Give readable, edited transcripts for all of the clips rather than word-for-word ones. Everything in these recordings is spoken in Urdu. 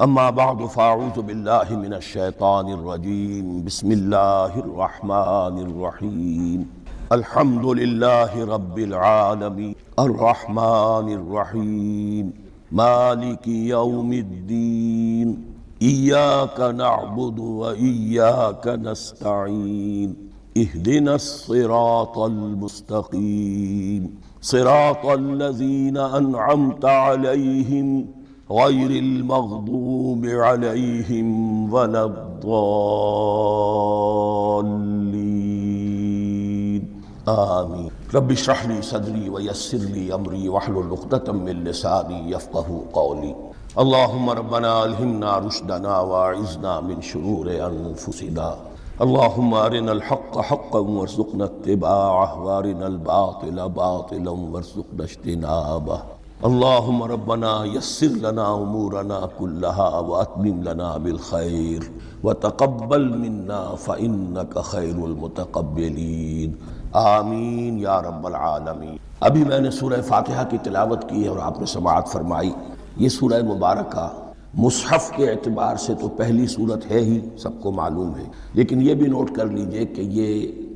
اما بعد فاعوذ باللہ من الشیطان الرجیم بسم اللہ الرحمن الرحیم الحمد للہ رب العالمین الرحمن الرحیم مالک یوم الدین ایاک نعبد و ایاک نستعین اہدنا الصراط المستقیم صراط الذین انعمت علیہم غیر المغضوب علیہم ولا الضالین آمین۔ رب اشرح لی صدری ویسر لی امری واحلل عقدۃ من لسانی یفقہوا قولی۔ اللہم ربنا الہمنا رشدنا واعذنا من شرور انفسنا۔ اللہم ارنا الحق حقا وارزقنا اتباعہ وارنا الباطل باطلا وارزقنا اجتنابہ۔ اللہم ربنا یسر لنا امورنا كلها واتمم لنا بالخیر وتقبل منا فانک خیر المتقبلین آمین یا رب العالمین۔ ابھی میں نے سورہ فاتحہ کی تلاوت کی اور آپ نے سماعت فرمائی۔ یہ سورہ مبارکہ مصحف کے اعتبار سے تو پہلی صورت ہے ہی، سب کو معلوم ہے، لیکن یہ بھی نوٹ کر لیجئے کہ یہ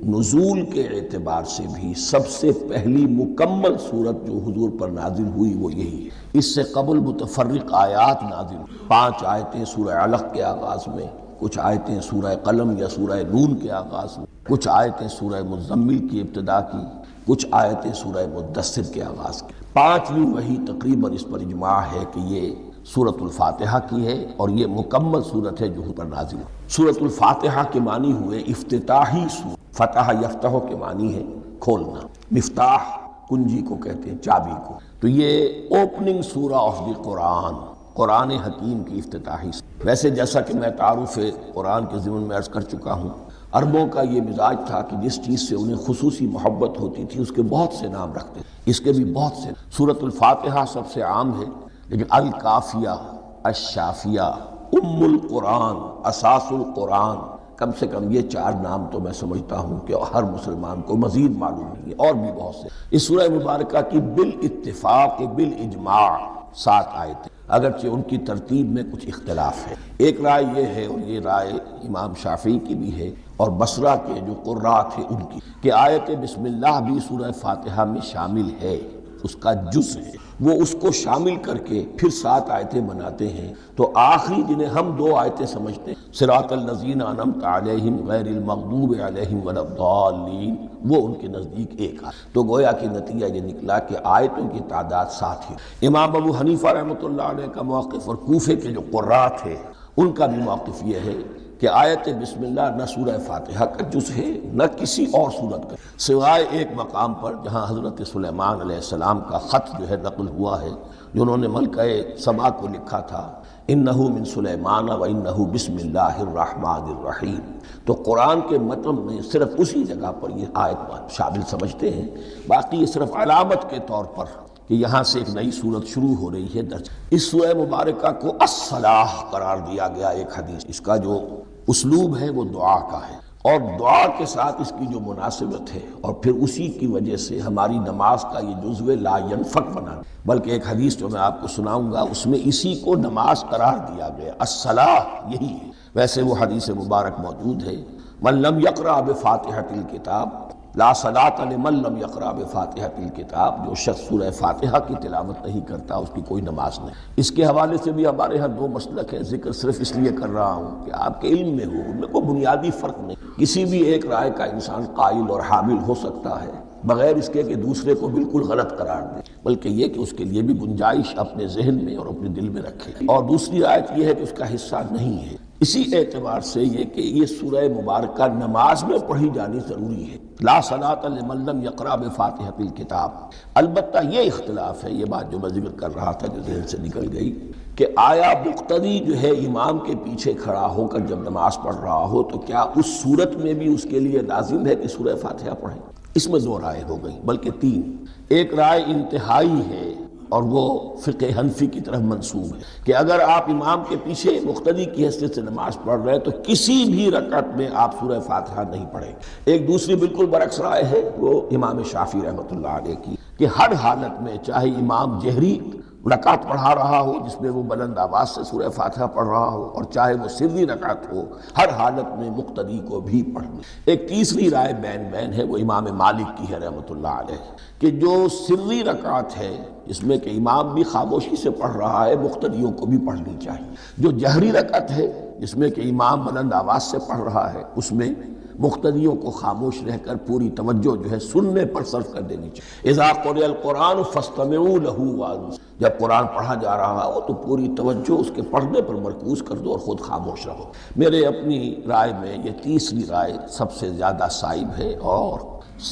نزول کے اعتبار سے بھی سب سے پہلی مکمل صورت جو حضور پر نازل ہوئی وہ یہی ہے۔ اس سے قبل متفرق آیات نازل ہوئی، 5 آیتیں سورہ علق کے آغاز میں، کچھ آیتیں سورہ قلم یا سورہ نون کے آغاز میں، کچھ آیتیں سورہ مزمل کی ابتدا کی، کچھ آیتیں سورہ مدثر کے آغاز کی۔ 5ویں وحی تقریباً اس پر اجماع ہے کہ یہ سورۃ الفاتحہ کی ہے اور یہ مکمل صورت ہے جو حضور پر نازل ہے۔ سورۃ الفاتحہ کے معنی ہوئے افتتاحی سورت، فتح یفتح کے معنی ہے کھولنا، مفتاح کنجی کو کہتے ہیں، چابی کو، تو یہ اوپننگ سورہ آف دی قرآن، قرآن حکیم کی افتتاحی سورہ۔ ویسے جیسا کہ میں تعارف قرآن کے ضمن میں عرض کر چکا ہوں، عربوں کا یہ مزاج تھا کہ جس چیز سے انہیں خصوصی محبت ہوتی تھی اس کے بہت سے نام رکھتے ہیں، اس کے بھی بہت سے۔ سورۃ الفاتحہ سب سے عام ہے، لیکن الکافیہ، الشافیہ، ام القرآن، اساس القرآن، کم سے کم یہ 4 نام تو میں سمجھتا ہوں کہ ہر مسلمان کو مزید معلوم ہے، اور بھی بہت سے۔ اس سورہ مبارکہ کی بالاتفاق بالاجماع 7 آیتیں، اگرچہ ان کی ترتیب میں کچھ اختلاف ہے۔ ایک رائے یہ ہے، اور یہ رائے امام شافعی کی بھی ہے اور بصرہ کے جو قراء تھے ان کی، کہ آیت بسم اللہ بھی سورہ فاتحہ میں شامل ہے، اس کا جز ہے، وہ اس کو شامل کر کے پھر 7 آیتیں بناتے ہیں، تو آخری جنہیں ہم 2 آیتیں سمجھتے ہیں، صراط الذین انعمت علیہم غیر المغضوب علیہم ولا الضالین، وہ ان کے نزدیک ایک آیت، تو گویا کہ نتیجہ یہ نکلا کہ آیتوں کی تعداد 7 ہے۔ امام ابو حنیفہ رحمۃ اللہ علیہ کا موقف اور کوفے کے جو قراء تھے ان کا بھی موقف یہ ہے کہ آیت بسم اللہ نہ سورہ فاتحہ کا جز ہے نہ کسی اور صورت کا، سوائے ایک مقام پر جہاں حضرت سلیمان علیہ السلام کا خط جو ہے نقل ہوا ہے، جو انہوں نے ملکہ سبا کو لکھا تھا، انہ من سلیمان و انہ بسم اللہ الرحمن الرحیم، تو قرآن کے متن میں صرف اسی جگہ پر یہ آیت شامل سمجھتے ہیں، باقی یہ صرف علامت کے طور پر کہ یہاں سے ایک نئی صورت شروع ہو رہی ہے درج۔ اس سورہ مبارکہ کو الصلاح قرار دیا گیا، ایک حدیث، اس کا جو اسلوب ہے وہ دعا کا ہے، اور دعا کے ساتھ اس کی جو مناسبت ہے، اور پھر اسی کی وجہ سے ہماری نماز کا یہ جزو لا ینفک بنا، بلکہ ایک حدیث جو میں آپ کو سناؤں گا اس میں اسی کو نماز قرار دیا گیا، الصلاح یہی ہے۔ ویسے وہ حدیث مبارک موجود ہے، من لم یقرأ بفاتحۃ الکتاب لا صلاۃ لمن لم یقرأ بفاتحۃ الکتاب، جو شخص سورہ فاتحہ کی تلاوت نہیں کرتا اس کی کوئی نماز نہیں۔ اس کے حوالے سے بھی ہمارے ہاں 2 مسلک ہیں، ذکر صرف اس لیے کر رہا ہوں کہ آپ کے علم میں ہو، ان میں کوئی بنیادی فرق نہیں، کسی بھی ایک رائے کا انسان قائل اور حامل ہو سکتا ہے بغیر اس کے کہ دوسرے کو بالکل غلط قرار دے، بلکہ یہ کہ اس کے لیے بھی گنجائش اپنے ذہن میں اور اپنے دل میں رکھے۔ اور دوسری آیت یہ ہے کہ اس کا حصہ نہیں ہے، اسی اعتبار سے یہ کہ یہ سورہ مبارکہ نماز میں پڑھی جانی ضروری ہے، لا صلاۃ لمن لم یقرأ بفاتحۃ الکتاب۔ البتہ یہ اختلاف ہے، یہ بات جو میں ذکر کر رہا تھا جو ذہن سے نکل گئی، کہ آیا مقتدی جو ہے امام کے پیچھے کھڑا ہو کر جب نماز پڑھ رہا ہو تو کیا اس صورت میں بھی اس کے لیے لازم ہے کہ سورہ فاتحہ پڑھیں؟ اس میں 2 رائے ہو گئی، بلکہ 3۔ ایک رائے انتہائی ہے اور وہ فقہ حنفی کی طرف منسوب ہے کہ اگر آپ امام کے پیچھے مقتدی کی حیثیت سے نماز پڑھ رہے ہیں تو کسی بھی رکعت میں آپ سورہ فاتحہ نہیں پڑھیں۔ ایک دوسری بالکل برعکس رائے ہے، وہ امام شافعی رحمۃ اللہ علیہ کی، کہ ہر حالت میں چاہے امام جہری رکعت پڑھا رہا ہو جس میں وہ بلند آواز سے سورہ فاتحہ پڑھ رہا ہو، اور چاہے وہ سری رکعت ہو، ہر حالت میں مقتدی کو بھی پڑھنی۔ ایک تیسری رائے بین ہے، وہ امام مالک کی ہے رحمۃ اللہ علیہ، کہ جو سری رکعت ہے اس میں کہ امام بھی خاموشی سے پڑھ رہا ہے، مقتدیوں کو بھی پڑھنی چاہیے۔ جو جہری رکعت ہے جس میں کہ امام بلند آواز سے پڑھ رہا ہے، اس میں مقتدیوں کو خاموش رہ کر پوری توجہ جو ہے سننے پر صرف کر دینی چاہیے۔ اذا قرئ القرآن فاستمعوا له وانصتوا، جب قرآن پڑھا جا رہا ہو تو پوری توجہ اس کے پڑھنے پر مرکوز کر دو اور خود خاموش رہو۔ میرے اپنی رائے میں یہ تیسری رائے سب سے زیادہ صائب ہے، اور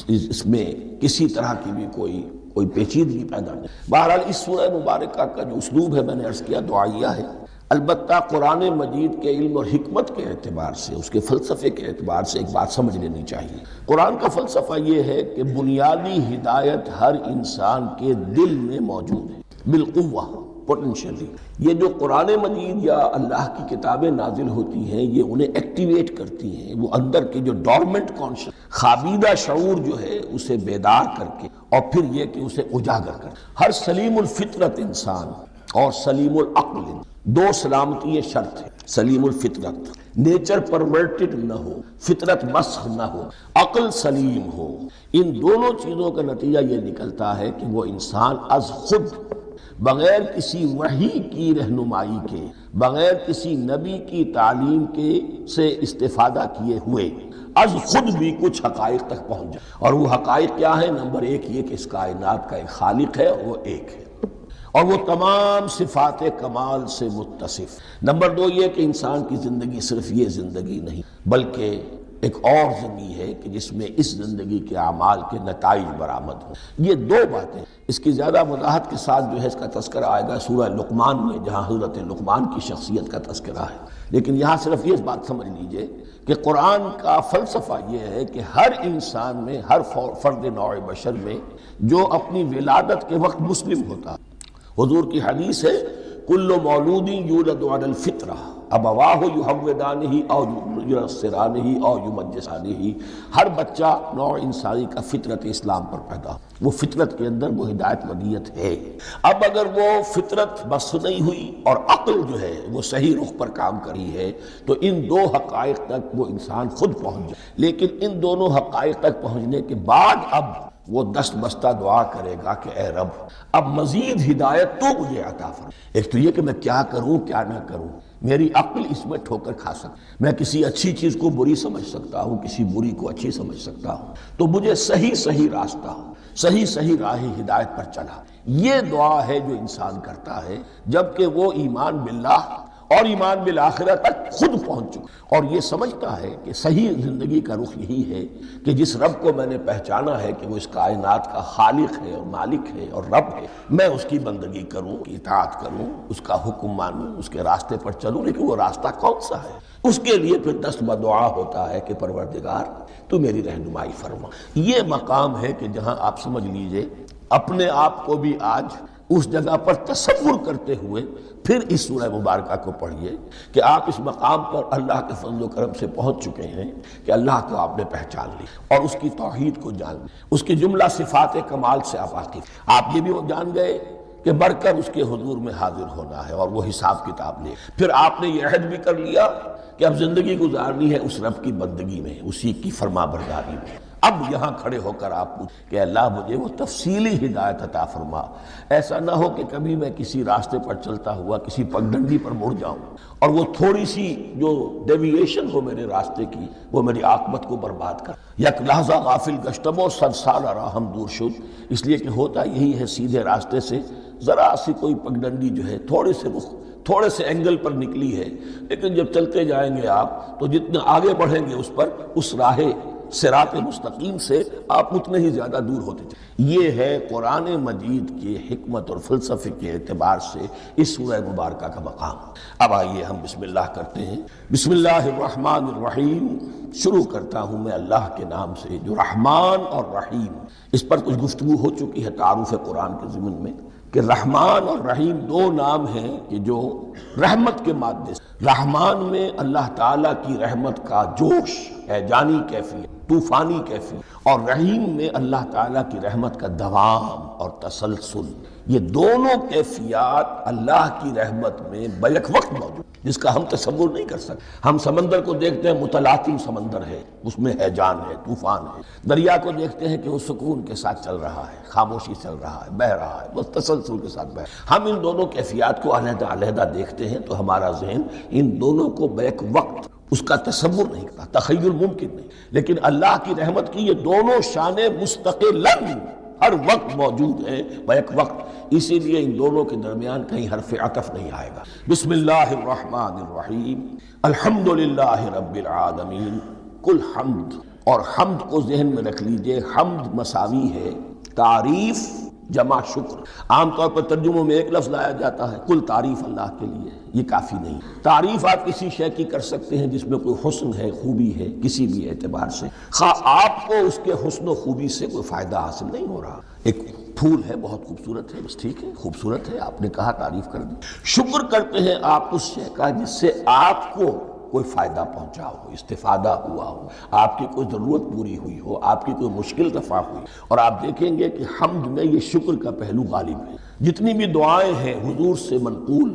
اس میں کسی طرح کی بھی کوئی پیچیدگی پیدا نہیں۔ بہرحال اس سورہ مبارکہ کا جو اسلوب ہے میں نے عرض کیا دعائیہ ہے، البتہ قرآن مجید کے علم اور حکمت کے اعتبار سے، اس کے فلسفے کے اعتبار سے ایک بات سمجھ لینی چاہیے۔ قرآن کا فلسفہ یہ ہے کہ بنیادی ہدایت ہر انسان کے دل میں موجود ہے بالقوہ، پوٹینشلی۔ یہ جو قرآن مجید یا اللہ کی کتابیں نازل ہوتی ہیں یہ انہیں ایکٹیویٹ کرتی ہیں، وہ اندر کے جو ڈورمنٹ کانشس، خوابیدہ شعور جو ہے اسے بیدار کر کے، اور پھر یہ کہ اسے اجاگر کر۔ ہر سلیم الفطرت انسان اور سلیم العقل، دو سلامتی شرط ہے۔ سلیم الفطرت، نیچر پرورٹڈ نہ ہو، فطرت مسخ نہ ہو، عقل سلیم ہو، ان دونوں چیزوں کا نتیجہ یہ نکلتا ہے کہ وہ انسان از خود، بغیر کسی وحی کی رہنمائی کے، بغیر کسی نبی کی تعلیم کے سے استفادہ کیے ہوئے از خود بھی کچھ حقائق تک پہنچ جائے۔ اور وہ حقائق کیا ہیں؟ نمبر ایک یہ کہ اس کائنات کا ایک خالق ہے اور وہ ایک ہے، اور وہ تمام صفات کمال سے متصف۔ نمبر دو یہ کہ انسان کی زندگی صرف یہ زندگی نہیں بلکہ ایک اور زندگی ہے کہ جس میں اس زندگی کے اعمال کے نتائج برآمد ہوں۔ یہ دو باتیں، اس کی زیادہ وضاحت کے ساتھ جو ہے اس کا تذکرہ آئے گا سورہ لقمان میں، جہاں حضرت لقمان کی شخصیت کا تذکرہ ہے، لیکن یہاں صرف یہ بات سمجھ لیجئے کہ قرآن کا فلسفہ یہ ہے کہ ہر انسان میں، ہر فرد نوع بشر میں جو اپنی ولادت کے وقت مسلم ہوتا ہے، حضور کی حدیث ہے کل مولود یولد علی الفطرہ ابواہ یحودانہ او ینصرانہ او یمجسانہ، ہر بچہ نوع انسانی کا فطرت اسلام پر پیدا، وہ فطرت کے اندر وہ ہدایت ودیت ہے۔ اب اگر وہ فطرت بس نہیں ہوئی اور عقل جو ہے وہ صحیح رخ پر کام کری ہے تو ان دو حقائق تک وہ انسان خود پہنچ جائے، لیکن ان دونوں حقائق تک پہنچنے کے بعد اب وہ دست بستہ دعا کرے گا کہ اے رب اب مزید ہدایت تو مجھے عطا فرما۔ ایک تو یہ کہ میں کیا کروں کیا نہ کروں، میری عقل اس میں ٹھوکر کھا سکتی، میں کسی اچھی چیز کو بری سمجھ سکتا ہوں، کسی بری کو اچھی سمجھ سکتا ہوں، تو مجھے صحیح راستہ، صحیح راہ ہدایت پر چلا۔ یہ دعا ہے جو انسان کرتا ہے جبکہ وہ ایمان باللہ اور ایمان بالآخرہ تک خود پہنچ چکا، اور یہ سمجھتا ہے کہ صحیح زندگی کا رخ یہی ہے کہ جس رب کو میں نے پہچانا ہے کہ وہ اس کائنات کا خالق ہے اور مالک ہے اور رب ہے، میں اس کی بندگی کروں، اطاعت کروں، اس کا حکم مانوں، اس کے راستے پر چلوں، لیکن وہ راستہ کون سا ہے؟ اس کے لیے پھر دست بدعا ہوتا ہے کہ پروردگار تو میری رہنمائی فرما۔ یہ مقام ہے کہ جہاں آپ سمجھ لیجئے اپنے آپ کو بھی آج اس جگہ پر تصور کرتے ہوئے پھر اس سورہ مبارکہ کو پڑھیے کہ آپ اس مقام پر اللہ کے فضل و کرم سے پہنچ چکے ہیں کہ اللہ کو آپ نے پہچان لی اور اس کی توحید کو جان لی، اس کی جملہ صفات کمال سے آپ واقف، آپ یہ بھی جان گئے کہ بڑھ کر اس کے حضور میں حاضر ہونا ہے اور وہ حساب کتاب لے۔ پھر آپ نے یہ عہد بھی کر لیا کہ اب زندگی گزارنی ہے اس رب کی بندگی میں، اسی کی فرما برداری میں۔ اب یہاں کھڑے ہو کر آپ پوچھیں کہ اللہ مجھے وہ تفصیلی ہدایت عطا فرما، ایسا نہ ہو کہ کبھی میں کسی راستے پر چلتا ہوا کسی پگڈنڈی پر مڑ جاؤں اور وہ تھوڑی سی جو ڈیویشن ہو میرے راستے کی وہ میری عاقبت کو برباد کر۔ یک لحظہ غافل گشتم و صد سال راہم دور شد، اس لیے کہ ہوتا یہی ہے سیدھے راستے سے ذرا سی کوئی پگڈنڈی جو ہے تھوڑے سے اینگل پر نکلی ہے، لیکن جب چلتے جائیں گے آپ تو جتنے آگے بڑھیں گے اس پر، اس راہ صراط مستقیم سے آپ اتنے ہی زیادہ دور ہوتے تھے۔ یہ ہے قرآن مجید کی حکمت اور فلسفے کے اعتبار سے اس سورہ مبارکہ کا مقام۔ اب آئیے ہم بسم اللہ کرتے ہیں۔ بسم اللہ الرحمن الرحیم، شروع کرتا ہوں میں اللہ کے نام سے جو رحمان اور رحیم، اس پر کچھ گفتگو ہو چکی ہے تعارف قرآن کے ضمن میں کہ رحمان اور رحیم دو نام ہیں کہ جو رحمت کے مادے سے، رحمان میں اللہ تعالیٰ کی رحمت کا جوش ہے، جانی کیفیت، طوفانی کیفیت، اور رحیم میں اللہ تعالیٰ کی رحمت کا دوام اور تسلسل، یہ دونوں کیفیات اللہ کی رحمت میں بیک وقت موجود، جس کا ہم تصور نہیں کر سکتے۔ ہم سمندر کو دیکھتے ہیں متلاطم سمندر ہے، اس میں ہیجان ہے، طوفان ہے۔ دریا کو دیکھتے ہیں کہ وہ سکون کے ساتھ چل رہا ہے، خاموشی چل رہا ہے، بہہ رہا ہے، بس تسلسل کے ساتھ بہہ۔ ہم ان دونوں کیفیات کو علیحدہ علیحدہ دیکھتے ہیں تو ہمارا ذہن ان دونوں کو بیک وقت اس کا تصور نہیں کرتا، تخیل ممکن نہیں۔ لیکن اللہ کی رحمت کی یہ دونوں شانیں مستقلاً ہر وقت موجود ہیں بیک وقت، اسی لیے ان دونوں کے درمیان کہیں حرف عطف نہیں آئے گا۔ بسم اللہ الرحمن الرحیم، الحمدللہ رب العالمین۔ کل حمد، اور حمد کو ذہن میں رکھ لیجئے، حمد مساوی ہے تعریف جمع شکر۔ عام طور پر ترجموں میں ایک لفظ لایا جاتا ہے، کل تعریف اللہ کے لیے، یہ کافی نہیں۔ تعریف آپ کسی شے کی کر سکتے ہیں جس میں کوئی حسن ہے، خوبی ہے، کسی بھی اعتبار سے، خواہ آپ کو اس کے حسن و خوبی سے کوئی فائدہ حاصل نہیں ہو رہا۔ ایک پھول ہے، بہت خوبصورت ہے، بس ٹھیک ہے، خوبصورت ہے، آپ نے کہا تعریف کر دی۔ شکر کرتے ہیں آپ اس شے کا جس سے آپ کو کوئی فائدہ پہنچا ہو، استفادہ ہوا ہو، آپ کی کوئی ضرورت پوری ہوئی ہو، آپ کی کوئی مشکل رفع ہوئی۔ اور آپ دیکھیں گے کہ حمد میں یہ شکر کا پہلو غالب ہے۔ جتنی بھی دعائیں ہیں حضور سے منقول،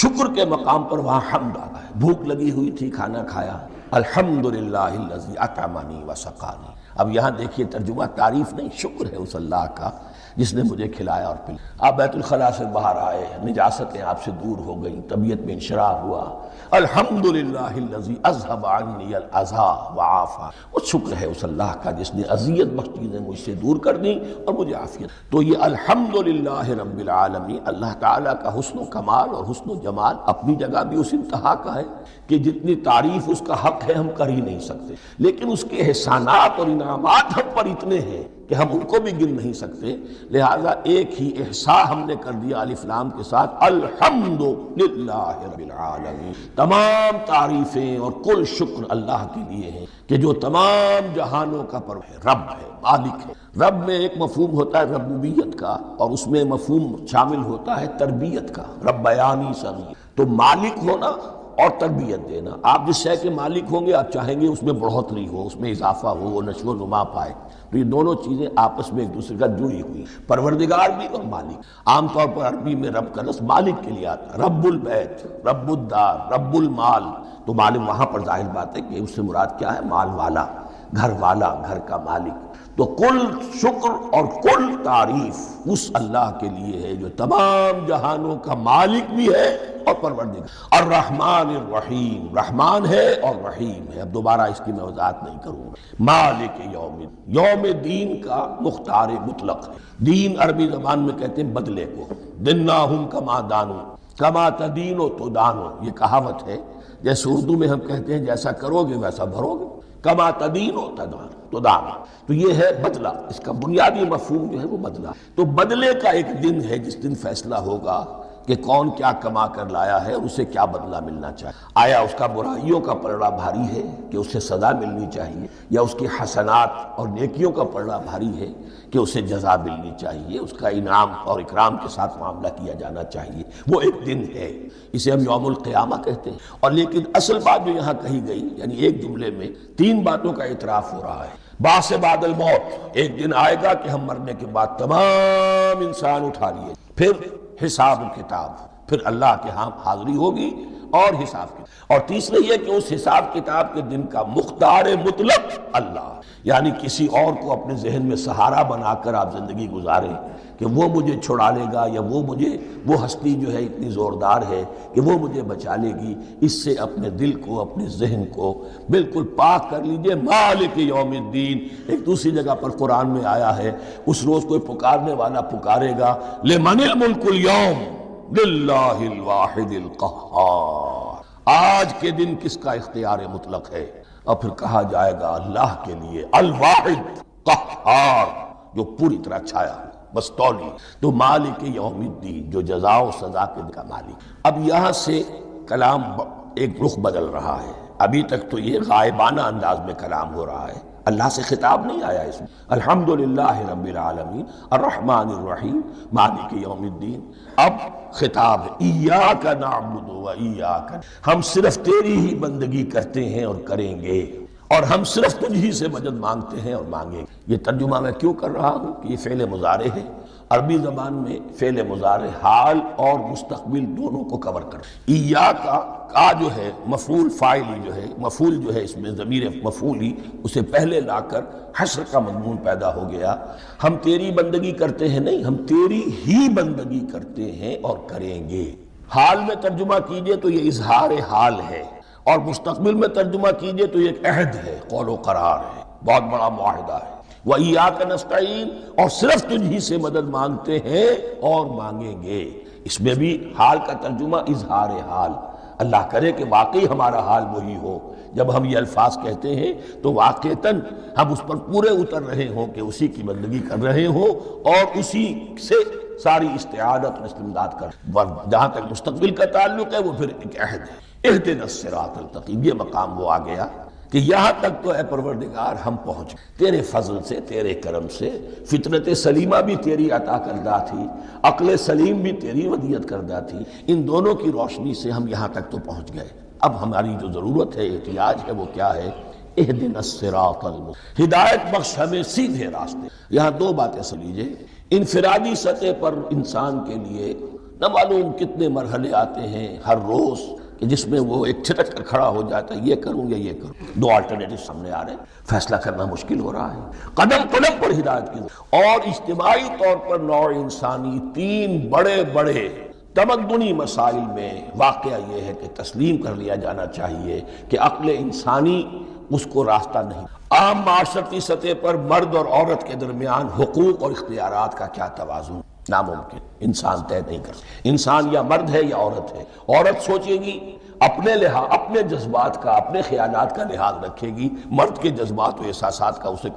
شکر کے مقام پر وہاں حمد آ رہا ہے۔ بھوک لگی ہوئی تھی، کھانا کھایا، الحمدللہ الذی اطعمنی وسقانی۔ اب یہاں دیکھیے ترجمہ تعریف نہیں، شکر ہے اس اللہ کا جس نے مجھے کھلایا اور پلایا۔ آپ بیت الخلاء سے باہر آئے، نجاستیں آپ سے دور ہو گئیں، طبیعت میں انشراح ہوا، الحمدللہ الذی اذھب عنی الاذی وعافی۔ وہ شکر ہے اس اللہ کا جس نے اذیت بخش چیزیں مجھ سے دور کر دیں اور مجھے عافیت۔ تو یہ الحمدللہ رب العالمین، اللہ تعالیٰ کا حسن و کمال اور حسن و جمال اپنی جگہ بھی اس انتہا کا ہے کہ جتنی تعریف اس کا حق ہے ہم کر ہی نہیں سکتے، لیکن اس کے احسانات اور انعامات ہم پر اتنے ہیں کہ ہم ان کو بھی گن نہیں سکتے۔ لہٰذا ایک ہی احصاء ہم نے کر دیا الف لام کے ساتھ، الحمدللہ رب العالمین۔ تمام تعریفیں اور کل شکر اللہ کے لیے ہیں کہ جو تمام جہانوں کا پرو ہے، رب ہے، مالک ہے۔ رب میں ایک مفہوم ہوتا ہے ربوبیت کا، اور اس میں مفہوم شامل ہوتا ہے تربیت کا، ربیانی صغیر۔ تو مالک ہونا اور تربیت دینا، آپ جس شے کے مالک ہوں گے آپ چاہیں گے اس میں بڑھوتری ہو، اس میں اضافہ ہو، وہ نشو و نما پائے۔ تو یہ دونوں چیزیں آپس میں ایک دوسرے کا جڑی ہوئی، پروردگار بھی اور مالک۔ عام طور پر عربی میں رب کا لفظ مالک کے لیے آتا ہے، رب البیت، رب الدار، رب المال۔ تو مالک وہاں پر ظاہر بات ہے کہ اس سے مراد کیا ہے، مال والا، گھر والا، گھر کا مالک۔ تو کل شکر اور کل تعریف اس اللہ کے لیے ہے جو تمام جہانوں کا مالک بھی ہے اور پروردگار۔ الرحمن الرحیم، رحمان ہے اور رحیم ہے۔ اب دوبارہ اس کی میں وضاحت نہیں کروں گا۔ مالک یوم، یوم دین کا مختار مطلق ہے۔ دین عربی زبان میں کہتے ہیں بدلے کو، دناہم کما دانو، کما تدینو تو دانو، یہ کہاوت ہے۔ جیسے اردو میں ہم کہتے ہیں جیسا کرو گے ویسا بھرو گے، کما تدینو تو دان۔ تو یہ ہے بدلہ، اس کا بنیادی مفہوم جو ہے وہ بدلہ۔ تو بدلے کا ایک دن ہے جس دن فیصلہ ہوگا کہ کون کیا کما کر لایا ہے اور اسے کیا بدلہ ملنا چاہیے۔ آیا اس کا برائیوں کا پلڑا بھاری ہے کہ اسے سزا ملنی چاہیے، یا اس کی حسنات اور نیکیوں کا پلڑا بھاری ہے کہ اسے جزا ملنی چاہیے، اس کا انعام اور اکرام کے ساتھ معاملہ کیا جانا چاہیے۔ وہ ایک دن ہے، اسے ہم یوم القیامہ کہتے ہیں۔ اور لیکن اصل بات جو یہاں کہی گئی، یعنی ایک جملے میں تین باتوں کا اعتراف ہو رہا ہے۔ بعث بعد الموت، ایک دن آئے گا کہ ہم مرنے کے بعد تمام انسان اٹھا لیے، پھر حساب کتاب، پھر اللہ کے ہاں حاضری ہوگی اور حساب کتاب۔ اور تیسرے یہ کہ اس حساب کتاب کے دن کا مختار مطلق اللہ، یعنی کسی اور کو اپنے ذہن میں سہارا بنا کر آپ زندگی گزاریں کہ وہ مجھے چھڑا لے گا، یا وہ ہستی جو ہے اتنی زوردار ہے کہ وہ مجھے بچا لے گی، اس سے اپنے دل کو، اپنے ذہن کو بالکل پاک کر لیجئے۔ مالک یوم الدین، ایک دوسری جگہ پر قرآن میں آیا ہے، اس روز کوئی پکارنے والا پکارے گا، لمن الملک اليوم للہ الواحد القہار، آج کے دن کس کا اختیار مطلق ہے؟ اور پھر کہا جائے گا اللہ کے لیے، الواحد قہار، جو پوری طرح چھایا بس تولی۔ تو مالک یوم الدین، جو جزا و سزا کے دن کا مالک۔ اب یہاں سے کلام ایک رخ بدل رہا ہے۔ ابھی تک تو یہ غائبانہ انداز میں کلام ہو رہا ہے، اللہ سے خطاب نہیں آیا اس میں۔ الحمدللہ رب العالمین الرحمن الرحیم مالک یوم الدین۔ اب خطاب ہے، ایاک نعبد و ایاک، ہم صرف تیری ہی بندگی کرتے ہیں اور کریں گے، اور ہم صرف تجھ ہی سے مدد مانگتے ہیں اور مانگیں گے۔ یہ ترجمہ میں کیوں کر رہا ہوں کہ یہ فعل مضارع ہے، عربی زبان میں فعل مضارع حال اور مستقبل دونوں کو کور کر ایاک کا جو ہے مفعول فاعل جو ہے، مفعول جو ہے اس میں ضمیر مفعول ہی اسے پہلے لا کر حشر کا مضمون پیدا ہو گیا۔ ہم تیری بندگی کرتے ہیں نہیں، ہم تیری ہی بندگی کرتے ہیں اور کریں گے۔ حال میں ترجمہ کیجئے تو یہ اظہار حال ہے، اور مستقبل میں ترجمہ کیجئے تو یہ ایک عہد ہے، قول و قرار ہے، بہت بڑا معاہدہ ہے۔ وَإِيَّاكَ نَسْتَعِينُ، اور صرف تجھ ہی سے مدد مانگتے ہیں اور مانگیں گے۔ اس میں بھی حال کا ترجمہ اظہار حال، اللہ کرے کہ واقعی ہمارا حال وہی ہو، جب ہم یہ الفاظ کہتے ہیں تو واقعتاً ہم اس پر پورے اتر رہے ہوں کہ اسی کی بندگی کر رہے ہوں اور اسی سے ساری استعانت اور استمداد کر۔ جہاں تک مستقبل کا تعلق ہے وہ پھر ایک عہد ہے، اہدنا الصراط المستقیم۔ یہ مقام وہ آ گیا کہ یہاں تک تو اے پروردگار ہم پہنچ تیرے فضل سے، تیرے کرم سے۔ فطرت سلیمہ بھی تیری عطا کردہ تھی، عقل سلیم بھی تیری ودیت کردہ تھی، ان دونوں کی روشنی سے ہم یہاں تک تو پہنچ گئے۔ اب ہماری جو ضرورت ہے، احتیاج ہے، وہ کیا ہے؟ اہدنا الصراط المستقیم، ہدایت بخش ہمیں سیدھے راستے۔ یہاں دو باتیں سن لیجئے۔ انفرادی سطح پر انسان کے لیے نہ معلوم کتنے مرحلے آتے ہیں ہر روز کہ جس میں وہ ایک چھٹک کر کھڑا ہو جاتا ہے، یہ کروں یا یہ کروں، دو آلٹرنیٹو سامنے آ رہے ہیں، فیصلہ کرنا مشکل ہو رہا ہے۔ قدم قدم پر ہدایت کی، اور اجتماعی طور پر نوع انسانی تین بڑے بڑے تمدنی مسائل میں واقعہ یہ ہے کہ تسلیم کر لیا جانا چاہیے کہ عقل انسانی اس کو راستہ نہیں۔ عام معاشرتی سطح پر مرد اور عورت کے درمیان حقوق اور اختیارات کا کیا توازن؟ ناممکن، انسان طے نہیں کر سکتا۔ انسان یا مرد ہے یا عورت ہے۔ عورت سوچے گی اپنے لحاظ، اپنے جذبات کا، اپنے خیالات کا لحاظ رکھے گی، مرد کے جذبات و احساسات کا اسے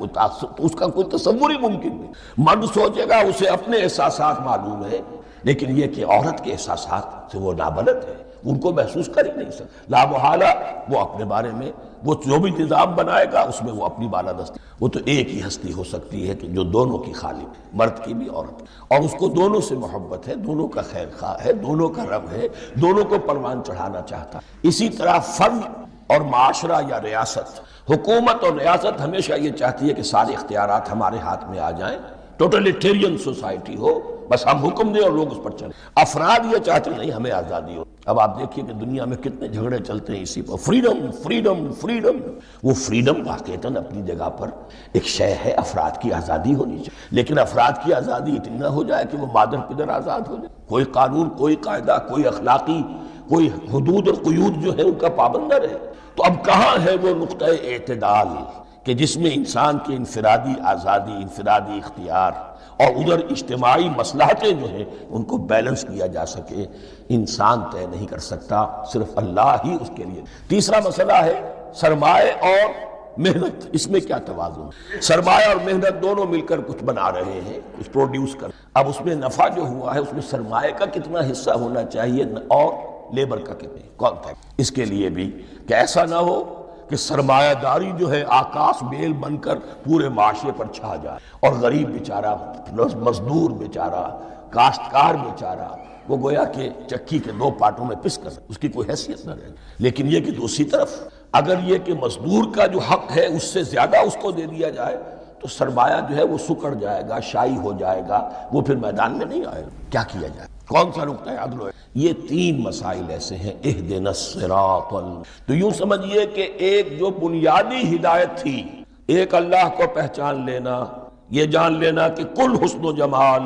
اس کا کوئی تصور ہی ممکن نہیں۔ مرد سوچے گا اسے اپنے احساسات معلوم ہے، لیکن یہ کہ عورت کے احساسات سے وہ نابلد ہے، ان کو محسوس کر ہی نہیں سکتا۔ لا محالہ وہ اپنے بارے میں وہ جو بھی نظام بنائے گا اس میں وہ اپنی بالادستی، وہ تو ایک ہی ہستی ہو سکتی ہے کہ جو دونوں کی خالق ہے، مرد کی بھی عورت کی، اور اس کو دونوں سے محبت ہے، دونوں کا خیر خواہ ہے، دونوں کا رب ہے، دونوں کو پروان چڑھانا چاہتا ہے۔ اسی طرح فرد اور معاشرہ یا ریاست، حکومت اور ریاست ہمیشہ یہ چاہتی ہے کہ سارے اختیارات ہمارے ہاتھ میں آ جائیں، ٹوٹلیٹیرین سوسائٹی ہو، بس ہم حکم دیں اور لوگ اس پر چلیں۔ افراد یہ چاہتے نہیں ہمیں آزادی ہو۔ اب آپ دیکھیے کہ دنیا میں کتنے جھگڑے چلتے ہیں اسی پر، فریڈم فریڈم فریڈم۔ وہ فریڈم واقعتاً اپنی جگہ پر ایک شے ہے، افراد کی آزادی ہونی چاہیے، لیکن افراد کی آزادی اتنی نہ ہو جائے کہ وہ مادر پدر آزاد ہو جائے، کوئی قانون، کوئی قاعدہ، کوئی اخلاقی، کوئی حدود اور قیود جو ہے ان کا پابند نہ رہے۔ تو اب کہاں ہے وہ نقطہ اعتدال کہ جس میں انسان کی انفرادی آزادی، انفرادی اختیار اور ادھر اجتماعی مصلحتیں جو ہیں ان کو بیلنس کیا جا سکے؟ انسان طے نہیں کر سکتا، صرف اللہ ہی اس کے لیے۔ تیسرا مسئلہ ہے سرمایہ اور محنت، اس میں کیا توازن؟ سرمایہ اور محنت دونوں مل کر کچھ بنا رہے ہیں، کچھ پروڈیوس کر، اب اس میں نفع جو ہوا ہے اس میں سرمایہ کا کتنا حصہ ہونا چاہیے اور لیبر کا کتنے، کون تھا؟ اس کے لیے بھی کہ ایسا نہ ہو کہ سرمایہ داری جو ہے آکاش بیل بن کر پورے معاشرے پر چھا جائے، اور غریب بیچارہ، مزدور بیچارہ، کاشتکار بیچارہ، وہ گویا کہ چکی کے دو پارٹوں میں پس کر اس کی کوئی حیثیت نہ رہے۔ لیکن یہ کہ دوسری طرف اگر یہ کہ مزدور کا جو حق ہے اس سے زیادہ اس کو دے دیا جائے تو سرمایہ جو ہے وہ سکڑ جائے گا، شائی ہو جائے گا، وہ پھر میدان میں نہیں آئے گا۔ کیا کیا جائے؟ کون سا نقطہ عدل ہے؟ یہ تین مسائل ایسے ہیں، اہدنا الصراط تو یوں سمجھیے کہ ایک جو بنیادی ہدایت تھی، ایک اللہ کو پہچان لینا، یہ جان لینا کہ کل حسن و جمال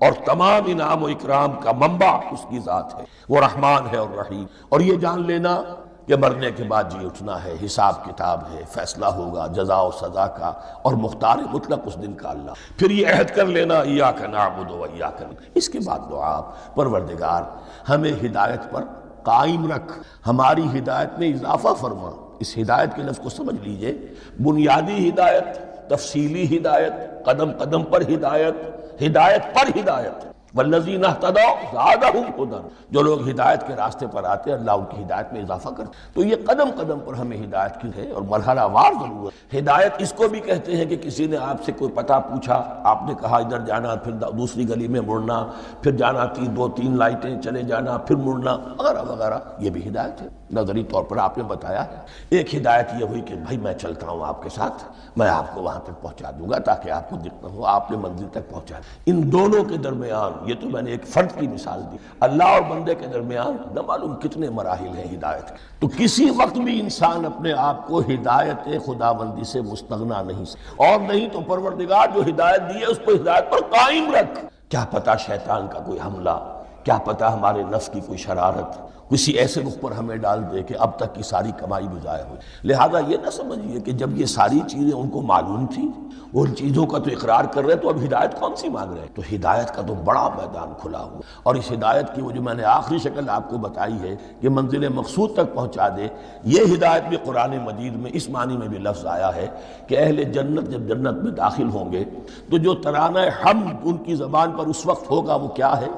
اور تمام انعام و اکرام کا منبع اس کی ذات ہے، وہ رحمان ہے اور رحیم، اور یہ جان لینا کہ مرنے کے بعد جی اٹھنا ہے، حساب کتاب ہے، فیصلہ ہوگا جزا و سزا کا، اور مختار مطلق اس دن کا اللہ۔ پھر یہ عہد کر لینا ایاک نعبد و ایاک نستعین۔ اس کے بعد دعا، پروردگار ہمیں ہدایت پر قائم رکھ، ہماری ہدایت میں اضافہ فرما۔ اس ہدایت کے لفظ کو سمجھ لیجئے، بنیادی ہدایت، تفصیلی ہدایت، قدم قدم پر ہدایت، ہدایت پر ہدایت۔ والذین اہتدوا زادہم ھدی، جو لوگ ہدایت کے راستے پر آتے ہیں اللہ ان کی ہدایت میں اضافہ کرتے ہیں۔ تو یہ قدم قدم پر ہمیں ہدایت کی ہے اور مرحلہ وار ضرورت۔ ہدایت اس کو بھی کہتے ہیں کہ کسی نے آپ سے کوئی پتہ پوچھا، آپ نے کہا ادھر جانا، پھر دوسری گلی میں مڑنا، پھر جانا دو تین لائٹیں چلے جانا، پھر مڑنا وغیرہ وغیرہ، یہ بھی ہدایت ہے۔ نظری طور پر آپ نے بتایا ہے۔ ایک ہدایت یہ ہوئی کہ بھائی میں چلتا ہوں آپ کے ساتھ، میں آپ کو وہاں تک پہنچا دوں گا تاکہ آپ کو دقت نہ ہو، آپ نے منزل تک پہنچا۔ ان دونوں کے درمیان، یہ تو میں نے ایک فرد کی مثال دی، اللہ اور بندے کے درمیان نہ معلوم کتنے مراحل ہیں ہدایت کے۔ تو کسی وقت بھی انسان اپنے آپ کو ہدایت خداوندی سے مستغنا نہیں اور نہیں تو پروردگار جو ہدایت دی ہے اس کو ہدایت پر قائم رکھ۔ کیا پتہ شیطان کا کوئی حملہ، کیا پتہ ہمارے نفس کی کوئی شرارت کسی ایسے رخ پر ہمیں ڈال دے کہ اب تک کی ساری کمائی بھی ضائع ہوئی۔ لہذا یہ نہ سمجھیے کہ جب یہ ساری چیزیں ان کو معلوم تھی، وہ ان چیزوں کا تو اقرار کر رہے تو اب ہدایت کون سی مانگ رہے ہیں؟ تو ہدایت کا تو بڑا میدان کھلا ہوا، اور اس ہدایت کی وہ جو میں نے آخری شکل آپ کو بتائی ہے کہ منزل مقصود تک پہنچا دے، یہ ہدایت بھی قرآن مجید میں اس معنی میں بھی لفظ آیا ہے کہ اہل جنت جب جنت میں داخل ہوں گے تو جو ترانہ حمد ان کی زبان پر اس وقت ہوگا وہ کیا ہے؟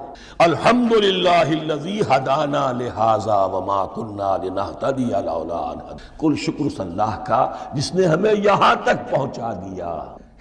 الحمدللہ الذی ہدانا لہذا وما کننا لنہتدی لولا ان ہدانا۔ کل شکر اس اللہ کا جس نے ہمیں یہاں تک پہنچا دیا،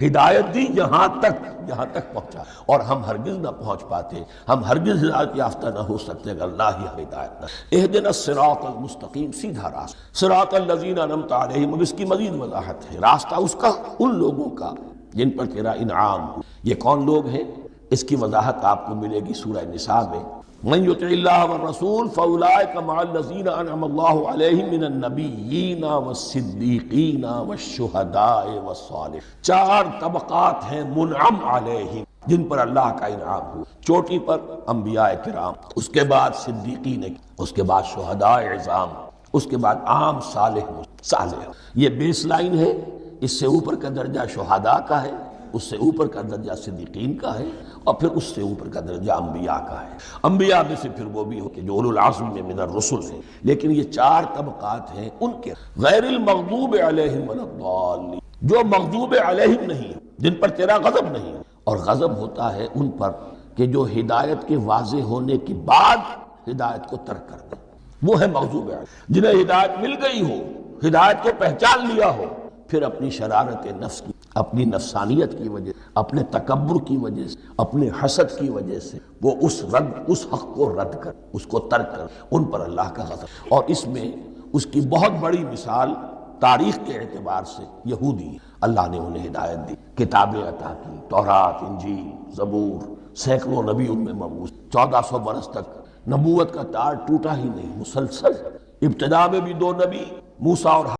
ہدایت دی یہاں تک پہنچا، اور ہم ہرگز نہ پہنچ پاتے، ہم ہرگز ہدایت یافتہ نہ ہو سکتے اگر اللہ ہی ہدایت نہ۔ اہدنا الصراط المستقیم، سیدھا راستہ، صراط الذین انعمت علیہم، اب اس کی مزید وضاحت ہے، راستہ اس کا ان لوگوں کا جن پر تیرا انعام ہو۔ یہ کون لوگ ہیں؟ اس کی وضاحت آپ کو ملے گی سورہ نساء میں۔ من یطع اللہ والرسول فاولئک مع الذین انعم اللہ علیہم من النبیین والصدیقین والشہداء والصالحین۔ چار طبقات ہیں منعم علیہم جن پر اللہ کا انعام ہو۔ چوٹی پر انبیاء کرام، اس کے بعد صدیقین، اس کے بعد شہداء عظام، اس کے بعد عام صالح۔ یہ بیس لائن ہے۔ اس سے اوپر کا درجہ شہداء کا ہے، اس سے اوپر کا درجہ صدیقین کا ہے، اور پھر اس سے اوپر کا درجہ انبیاء کا ہے۔ انبیاء میں سے پھر وہ بھی ہو کہ جو اولو العزم میں من الرسل ہیں، لیکن یہ چار طبقات ہیں ان کے غیر المغضوب علیہم ولا الضالین، جو مغضوب علیہم نہیں، جن پر تیرا غضب نہیں، اور غضب ہوتا ہے ان پر کہ جو ہدایت کے واضح ہونے کے بعد ہدایت کو ترک کر دیں، وہ ہے مغضوب علیہم۔ جنہیں ہدایت مل گئی ہو، ہدایت کو پہچان لیا ہو، پھر اپنی شرارت نفس کی، اپنی نفسانیت کی وجہ، اپنے تکبر کی وجہ سے، اپنے حسد کی وجہ سے وہ اس حق کو رد کر، اس کو ترک کر، ان پر اللہ کا غضب۔ اور اس میں اس کی بہت بڑی مثال تاریخ کے اعتبار سے یہودی، اللہ نے انہیں ہدایت دی، کتابیں عطا کی، تورات، انجیل، زبور، سینکڑوں نبی ان میں مبعوث، 1400 برس تک نبوت کا تار ٹوٹا ہی نہیں، مسلسل۔ ابتدا میں بھی 2 نبی، موسیٰ اور